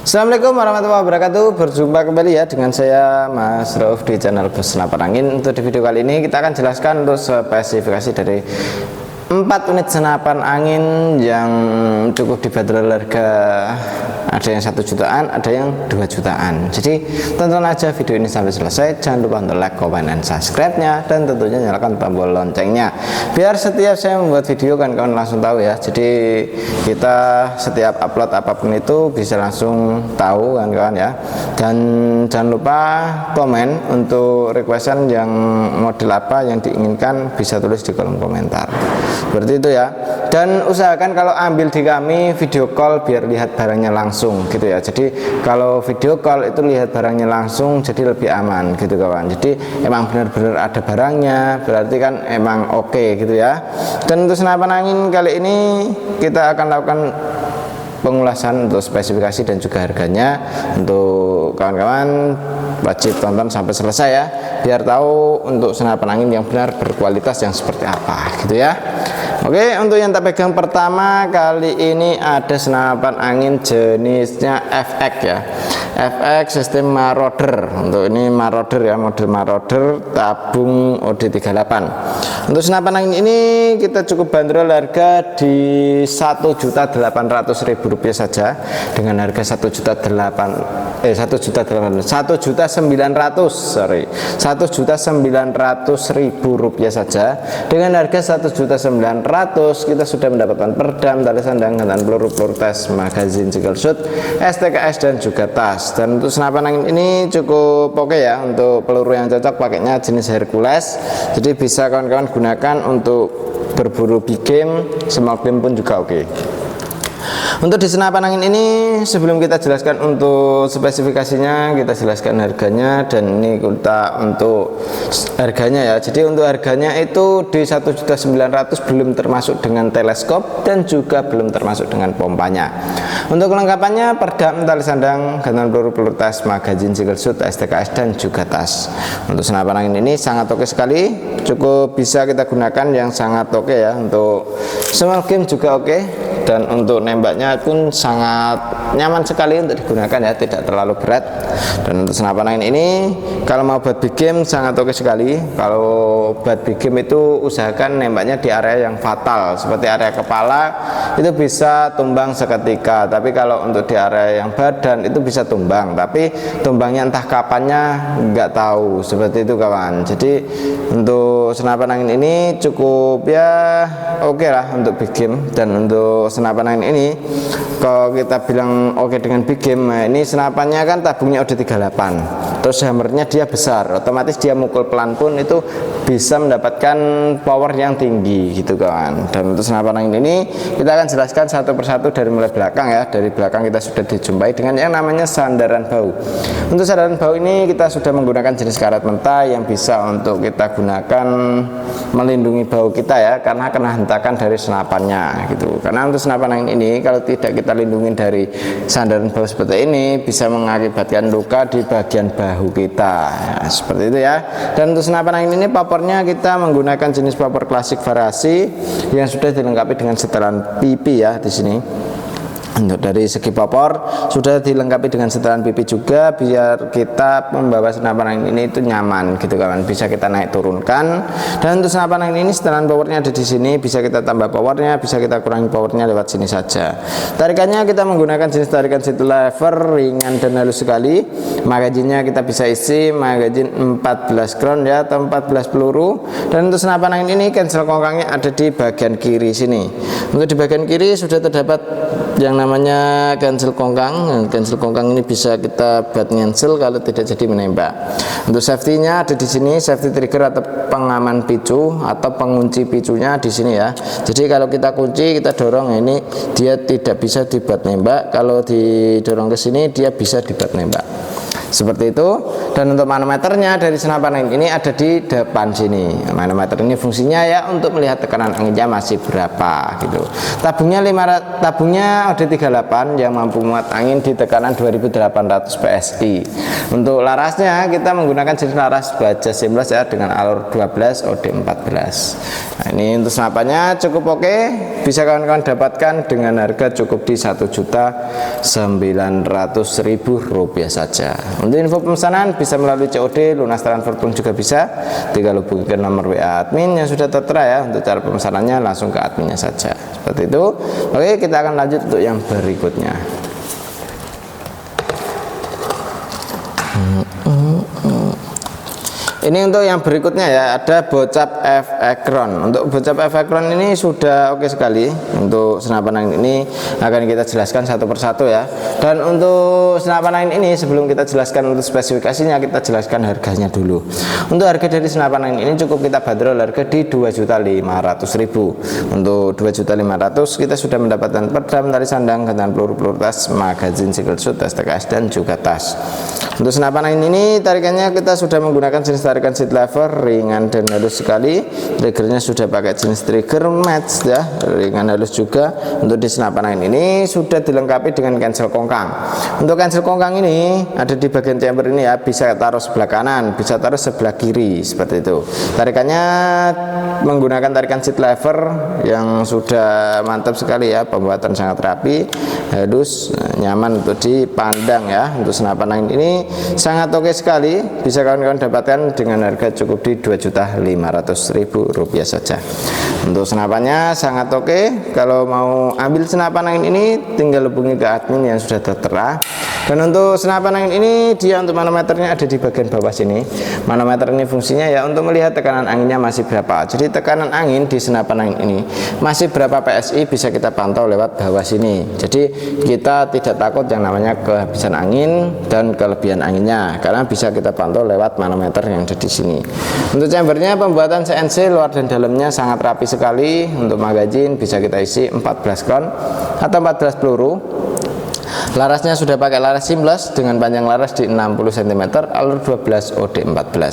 Assalamualaikum warahmatullahi wabarakatuh. Berjumpa kembali ya dengan saya Mas Rauf di channel Bos Senapan Angin. Untuk di video kali ini kita akan jelaskan untuk spesifikasi dari 4 unit senapan angin yang cukup dibanderol harga, ada yang 1 jutaan, ada yang 2 jutaan. Jadi tonton aja video ini sampai selesai. Jangan lupa untuk like, comment, dan subscribe-nya, dan tentunya nyalakan tombol loncengnya biar setiap saya membuat video kawan-kawan langsung tahu ya. Jadi kita setiap upload apapun itu bisa langsung tahu kawan-kawan ya. Dan jangan lupa komen untuk requestan yang model apa yang diinginkan, bisa tulis di kolom komentar. Seperti itu ya. Dan usahakan kalau ambil di kami video call biar lihat barangnya langsung gitu ya. Jadi kalau video call itu lihat barangnya langsung, jadi lebih aman gitu kawan. Jadi emang benar-benar ada barangnya, berarti kan emang oke gitu ya. Dan untuk senapan angin kali ini kita akan lakukan pengulasan untuk spesifikasi dan juga harganya. Untuk kawan-kawan wajib tonton sampai selesai ya, biar tahu untuk senapan angin yang benar berkualitas yang seperti apa gitu ya. Oke, untuk yang tak pegang pertama kali ini ada senapan angin jenisnya FX ya. FX sistem Marauder. Untuk ini Marauder ya, model Marauder tabung OD38. Untuk senapan angin ini kita cukup bandrol harga di Rp1.800.000 saja, dengan harga Rp1.900.000 saja. Dengan harga Rp1.900.000 kita sudah mendapatkan perdam, tali sandang, gantungan peluru, peluru tes, magazin, single shot, STKS, dan juga tas. Dan untuk senapan angin ini cukup oke ya. Untuk peluru yang cocok pakainya jenis Hercules, jadi bisa kawan-kawan gunakan untuk berburu big game, small game pun juga oke. Untuk di senapan angin ini, sebelum kita jelaskan untuk spesifikasinya, kita jelaskan harganya. Dan ini kita untuk harganya ya. Jadi untuk harganya itu di Rp1.900.000 belum termasuk dengan teleskop dan juga belum termasuk dengan pompanya. Untuk kelengkapannya perdam, tali sandang, gantungan peluru, peluru tes, magazin, single shot, STKS, dan juga tas. Untuk senapan angin ini sangat oke sekali, cukup bisa kita gunakan yang sangat oke ya. Untuk small game juga oke, dan untuk nembaknya pun sangat nyaman sekali untuk digunakan ya, tidak terlalu berat. Dan untuk senapan angin ini kalau mau buat big game sangat oke sekali. Kalau buat big game itu usahakan nembaknya di area yang fatal, seperti area kepala itu bisa tumbang seketika. Tapi kalau untuk di area yang badan itu bisa tumbang, tapi tumbangnya entah kapannya nggak tahu, seperti itu kawan. Jadi untuk senapan angin ini cukup ya oke lah untuk big game. Dan untuk senapan angin ini kalau kita bilang oke dengan big game, nah ini senapannya kan tabungnya OD38, terus hammernya dia besar, otomatis dia mukul pelan pun itu bisa mendapatkan power yang tinggi gitu kawan. Dan untuk senapan angin ini kita akan jelaskan satu persatu dari mulai belakang ya. Dari belakang kita sudah dijumpai dengan yang namanya sandaran bahu. Untuk sandaran bahu ini kita sudah menggunakan jenis karet mentah yang bisa untuk kita gunakan melindungi bahu kita ya, karena kena hentakan dari senapannya gitu. Karena untuk senapan angin ini kalau tidak kita lindungi dari sandaran bahu seperti ini, bisa mengakibatkan luka di bagian bahu kita ya, seperti itu ya. Dan untuk senapan angin ini popornya kita menggunakan jenis popor klasik variasi yang sudah dilengkapi dengan setelan pipi ya di sini. Untuk dari segi popor sudah dilengkapi dengan setelan pipi juga, biar kita membawa senapan angin ini itu nyaman gitu kawan, bisa kita naik turunkan. Dan untuk senapan angin ini setelan powernya ada di sini, bisa kita tambah powernya, bisa kita kurangi powernya lewat sini saja. Tarikannya kita menggunakan jenis tarikan seat lever, ringan dan halus sekali. Magazinnya kita bisa isi magazin 14 ground ya, atau 14 peluru. Dan untuk senapan angin ini cancel kongkangnya ada di bagian kiri sini. Untuk di bagian kiri sudah terdapat yang namanya cancel kongkang. Cancel kongkang ini bisa kita buat cancel kalau tidak jadi menembak. Untuk safety-nya ada di sini, safety trigger atau pengaman picu atau pengunci picunya di sini ya. Jadi kalau kita kunci, kita dorong ini, dia tidak bisa dibuat nembak. Kalau didorong ke sini dia bisa dibuat nembak. seperti itu. Dan untuk manometernya dari senapan angin ini ada di depan sini. Manometer ini fungsinya ya untuk melihat tekanan anginnya masih berapa gitu. Tabungnya OD38 yang mampu muat angin di tekanan 2800 PSI. Untuk larasnya kita menggunakan jenis laras baja seamless ya dengan alur 12 OD14. Nah, ini untuk senapannya cukup oke, bisa kawan-kawan dapatkan dengan harga cukup di Rp1.900.000 saja. Untuk info pemesanan bisa melalui COD, lunas transfer pun juga bisa. Tinggal hubungi ke nomor WA admin yang sudah tertera ya. Untuk cara pemesanannya langsung ke adminnya saja. Seperti itu. Oke, kita akan lanjut untuk yang berikutnya. Ini untuk yang berikutnya ya, ada bocap F-Ekron. Untuk bocap F-Ekron ini sudah oke sekali. Untuk senapan angin ini akan kita jelaskan satu persatu ya. Dan untuk senapan angin ini sebelum kita jelaskan untuk spesifikasinya, kita jelaskan harganya dulu. Untuk harga dari senapan angin ini cukup kita bandrol harga di Rp2.500.000. Untuk Rp2.500.000 kita sudah mendapatkan perdam, tali sandang, gantungan peluru tas, magazin, single shot, STKS dan juga tas. Untuk senapan angin ini tarikannya kita sudah menggunakan jenis tarikan seat lever, ringan dan halus sekali. Triggernya sudah pakai jenis trigger match ya, ringan halus juga. Untuk di senapan angin ini sudah dilengkapi dengan cancel kongkang. Untuk cancel kongkang ini ada di bagian chamber ini ya, bisa taruh sebelah kanan, bisa taruh sebelah kiri seperti itu. Tarikannya menggunakan tarikan seat lever yang sudah mantap sekali ya, pembuatan sangat rapi, halus, nyaman untuk dipandang ya. Untuk senapan angin ini sangat oke sekali, bisa kawan-kawan dapatkan dengan harga cukup di Rp2.500.000 saja. Untuk senapannya sangat oke. Kalau mau ambil senapan angin ini tinggal hubungi ke admin yang sudah tertera. Dan untuk senapan angin ini dia untuk manometernya ada di bagian bawah sini. Manometer ini fungsinya ya untuk melihat tekanan anginnya masih berapa. Jadi tekanan angin di senapan angin ini masih berapa PSI bisa kita pantau lewat bawah sini. Jadi kita tidak takut yang namanya kehabisan angin dan kelebihan anginnya, karena bisa kita pantau lewat manometer yang ada di sini. Untuk chambernya pembuatan CNC luar dan dalamnya sangat rapi sekali. Untuk magazin bisa kita isi 14 round atau 14 peluru. Larasnya sudah pakai laras seamless dengan panjang laras di 60 cm, alur 12 OD14.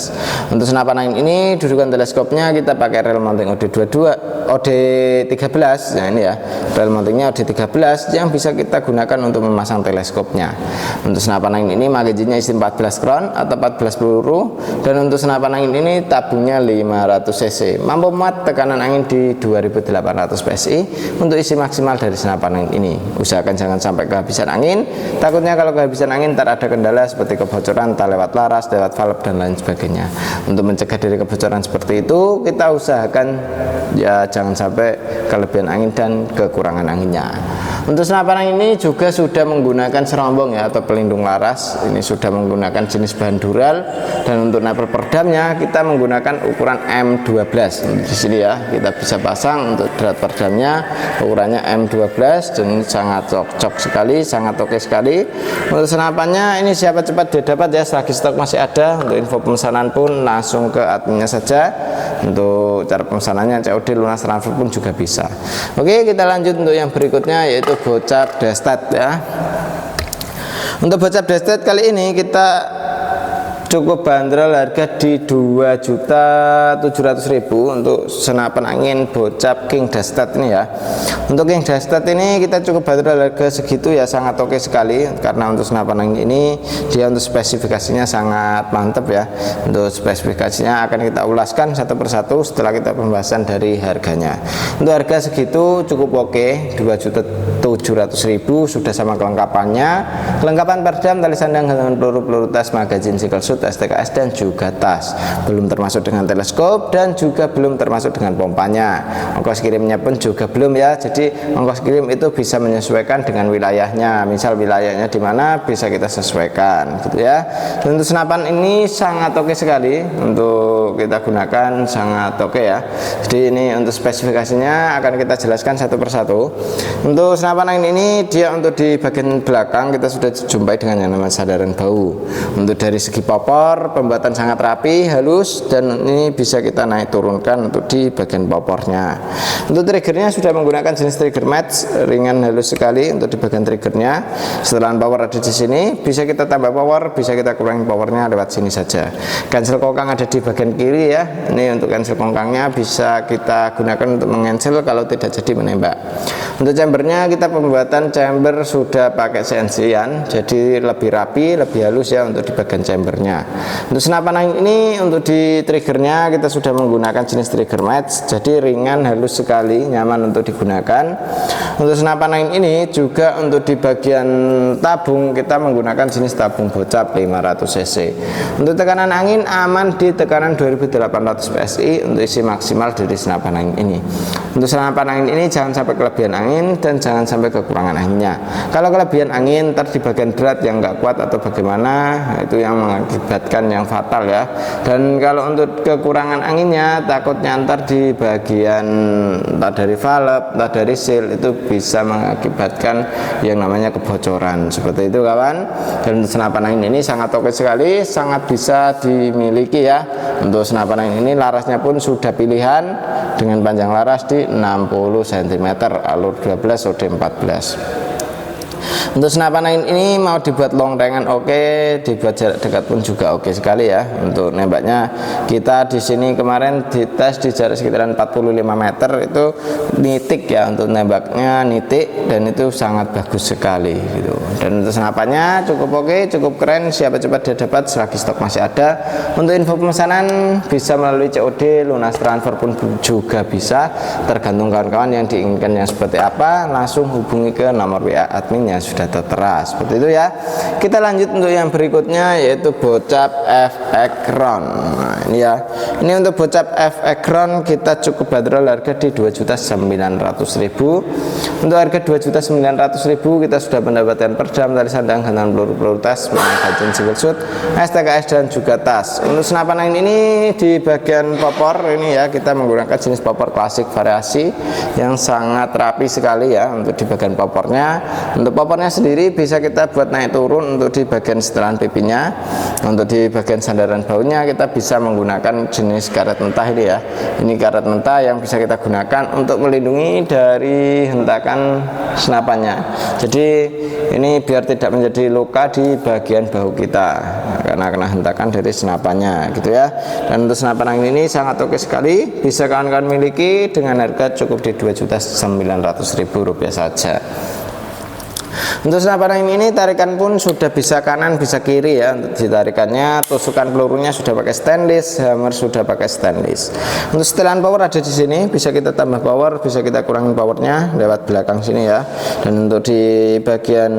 Untuk senapan angin ini dudukan teleskopnya kita pakai rel mounting OD13. Nah ini ya, rel mountingnya OD13 yang bisa kita gunakan untuk memasang teleskopnya. Untuk senapan angin ini magazinnya isi 14 round atau 14 peluru. Dan untuk senapan angin ini tabungnya 500 cc, mampu muat tekanan angin di 2800 PSI. Untuk isi maksimal dari senapan angin ini usahakan jangan sampai kehabisan angin. Takutnya kalau kehabisan angin ntar ada kendala seperti kebocoran entah lewat laras, lewat valve dan lain sebagainya. Untuk mencegah dari kebocoran seperti itu, kita usahakan ya jangan sampai kelebihan angin dan kekurangan anginnya. Untuk senapan angin ini juga sudah menggunakan serombong ya atau pelindung laras. Ini sudah menggunakan jenis bahan dural. Dan untuk napel perdamnya kita menggunakan ukuran M12. Di sini ya kita bisa pasang untuk drat perdamnya ukurannya M12 dan sangat cocok sekali, sangat oke sekali. Untuk senapannya ini siapa cepat dia dapat ya, selagi stok masih ada. Untuk info pemesanan pun langsung ke adminnya saja. Untuk cara pemesanannya COD, lunas transfer pun juga bisa. Oke, kita lanjut untuk yang berikutnya yaitu bocap Destet ya. Untuk bocap Destet kali ini kita cukup bandrol harga di Rp2.700.000 untuk senapan angin bocap King Destet ini ya. Untuk King Destet ini kita cukup bandrol harga segitu ya, sangat oke sekali, karena untuk senapan angin ini dia untuk spesifikasinya sangat mantap ya. Untuk spesifikasinya akan kita ulaskan satu persatu setelah kita pembahasan dari harganya. Untuk harga segitu cukup oke, Rp2.700.000 sudah sama kelengkapannya, kelengkapan perdam, tali sandang, gantungan peluru tas, magazin, single shot, STKS dan juga tas. Belum termasuk dengan teleskop dan juga belum termasuk dengan pompanya. Ongkos kirimnya pun juga belum ya. Jadi ongkos kirim itu bisa menyesuaikan dengan wilayahnya. Misal wilayahnya di mana bisa kita sesuaikan gitu ya. Dan untuk senapan ini sangat oke sekali untuk kita gunakan, sangat oke ya. Jadi ini untuk spesifikasinya akan kita jelaskan satu persatu. Untuk senapan angin ini dia untuk di bagian belakang kita sudah jumpai dengan yang namanya sandaran bau. Untuk dari segi popor popor, pembuatan sangat rapi, halus, dan ini bisa kita naik turunkan untuk di bagian popornya. Untuk triggernya sudah menggunakan jenis trigger match, ringan halus sekali untuk di bagian triggernya. Setelan power ada di sini, bisa kita tambah power, bisa kita kurangi powernya lewat sini saja. Cancel kongkang ada di bagian kiri ya. Ini untuk cancel kongkangnya bisa kita gunakan untuk mencancel kalau tidak jadi menembak. Untuk chambernya kita pembuatan chamber sudah pakai CNC-an, jadi lebih rapi, lebih halus ya untuk di bagian chambernya. Untuk senapan angin ini untuk di triggernya kita sudah menggunakan jenis trigger match, jadi ringan halus sekali, nyaman untuk digunakan. Untuk senapan angin ini juga untuk di bagian tabung kita menggunakan jenis tabung bocap 500 cc. Untuk tekanan angin aman di tekanan 2800 psi untuk isi maksimal dari senapan angin ini. Untuk senapan angin ini jangan sampai kelebihan angin dan jangan sampai kekurangan anginnya. Kalau kelebihan angin ntar di bagian berat yang nggak kuat atau bagaimana, itu yang mengakibatkan yang fatal ya. Dan kalau untuk kekurangan anginnya takutnya ntar di bagian entah dari valve, entah dari seal, itu bisa mengakibatkan yang namanya kebocoran seperti itu kawan. Dan senapan angin ini sangat oke sekali, sangat bisa dimiliki ya. Untuk senapan angin ini larasnya pun sudah pilihan dengan panjang laras di 60 cm, alur 12 OD 14. Untuk senapan angin ini mau dibuat long range oke, dibuat jarak dekat pun juga oke sekali ya. Untuk nembaknya kita di sini kemarin dites di jarak sekitaran 45 meter itu nitik ya, untuk nembaknya nitik dan itu sangat bagus sekali gitu. Dan untuk senapannya cukup oke, cukup keren, siapa cepat dia dapat selagi stok masih ada. Untuk info pemesanan bisa melalui COD, lunas transfer pun juga bisa, tergantung kawan-kawan yang diinginkan yang seperti apa, langsung hubungi ke nomor WA admin yang sudah tertera seperti itu ya. Kita lanjut untuk yang berikutnya yaitu bocap FX-Ron. Nah ini ya, ini untuk bocap FX-Ron kita cukup bandrol harga di 2.900.000. Untuk harga 2.900.000 kita sudah mendapatkan perdam, tali sandang, gantungan peluru tes, magazin single shoot, STKS dan juga tas. Untuk senapan angin ini di bagian popor ini ya, kita menggunakan jenis popor klasik variasi yang sangat rapi sekali ya untuk di bagian popornya. Untuk popornya sendiri bisa kita buat naik turun untuk di bagian setelan pipinya. Untuk di bagian sandaran baunya kita bisa menggunakan jenis karet mentah ini ya. Ini karet mentah yang bisa kita gunakan untuk melindungi dari hentakan senapannya. Jadi ini biar tidak menjadi luka di bagian bahu kita karena kena hentakan dari senapannya gitu ya. Dan untuk senapan angin ini sangat oke sekali, bisa kawan-kawan miliki dengan harga cukup di 2.900.000 rupiah saja. Untuk senapan angin ini tarikan pun sudah bisa kanan bisa kiri ya. Untuk ditarikannya tusukan pelurunya sudah pakai stainless, hammer sudah pakai stainless. Untuk setelan power ada di sini, bisa kita tambah power, bisa kita kurangin powernya lewat belakang sini ya. Dan untuk di bagian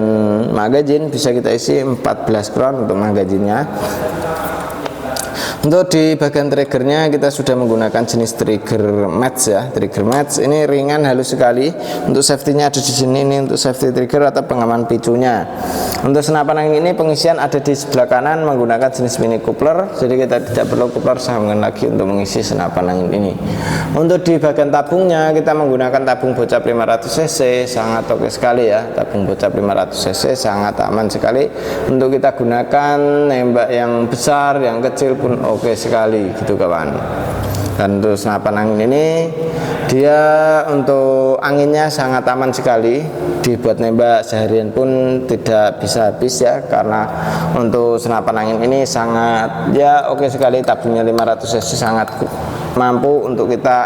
magazine bisa kita isi 14 crown untuk magazinnya. Untuk di bagian triggernya kita sudah menggunakan jenis trigger match ya, trigger match ini ringan halus sekali. Untuk safety-nya ada di sini, ini untuk safety trigger atau pengaman picunya. Untuk senapan angin ini pengisian ada di sebelah kanan menggunakan jenis mini coupler, jadi kita tidak perlu coupler sambungan lagi untuk mengisi senapan angin ini. Untuk di bagian tabungnya kita menggunakan tabung bocap 500 cc, sangat oke sekali ya. Tabung bocap 500 cc sangat aman sekali untuk kita gunakan nembak yang besar, yang kecil pun oke sekali gitu kawan. Dan untuk senapan angin ini dia untuk anginnya sangat aman sekali, dibuat nembak seharian pun tidak bisa habis ya, karena untuk senapan angin ini sangat ya oke sekali. Tabungnya 500 cc sangat mampu untuk kita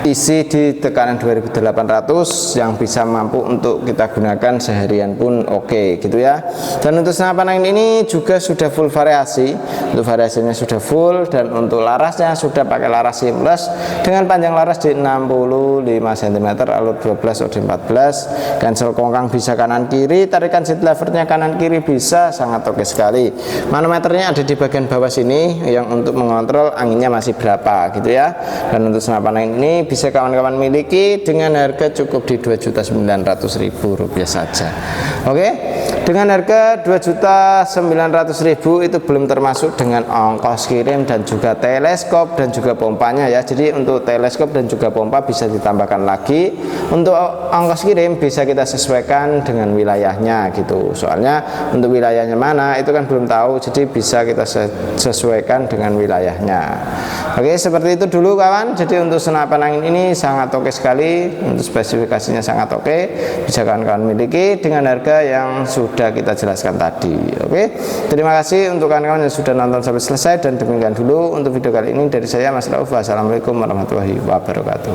isi di tekanan 2800 yang bisa mampu untuk kita gunakan seharian pun oke gitu ya. Dan untuk senapan angin ini juga sudah full variasi, untuk variasinya sudah full, dan untuk larasnya sudah pakai laras seamless dengan panjang laras di 65 cm, alur 12 OD 14. Cancel kongkang bisa kanan kiri, tarikan seat levernya kanan kiri bisa, sangat oke sekali. Manometernya ada di bagian bawah sini yang untuk mengontrol anginnya masih berapa. juta gitu ya. Dan untuk senapan angin ini bisa kawan-kawan miliki dengan harga cukup di Rp2.900.000 saja. Oke, dengan harga Rp2.900.000 itu belum termasuk dengan ongkos kirim dan juga teleskop dan juga pompanya ya. Jadi untuk teleskop dan juga pompa bisa ditambahkan lagi. Untuk ongkos kirim bisa kita sesuaikan dengan wilayahnya gitu. Soalnya untuk wilayahnya mana itu kan belum tahu, jadi bisa kita sesuaikan dengan wilayahnya. Oke, seperti itu dulu kawan. Jadi untuk senapan angin ini sangat oke sekali, untuk spesifikasinya sangat oke, bisa kawan-kawan miliki dengan harga yang sudah kita jelaskan tadi. Oke, terima kasih untuk kawan-kawan yang sudah nonton sampai selesai, dan demikian dulu untuk video kali ini dari saya Mas Rauf. Wassalamualaikum warahmatullahi wabarakatuh.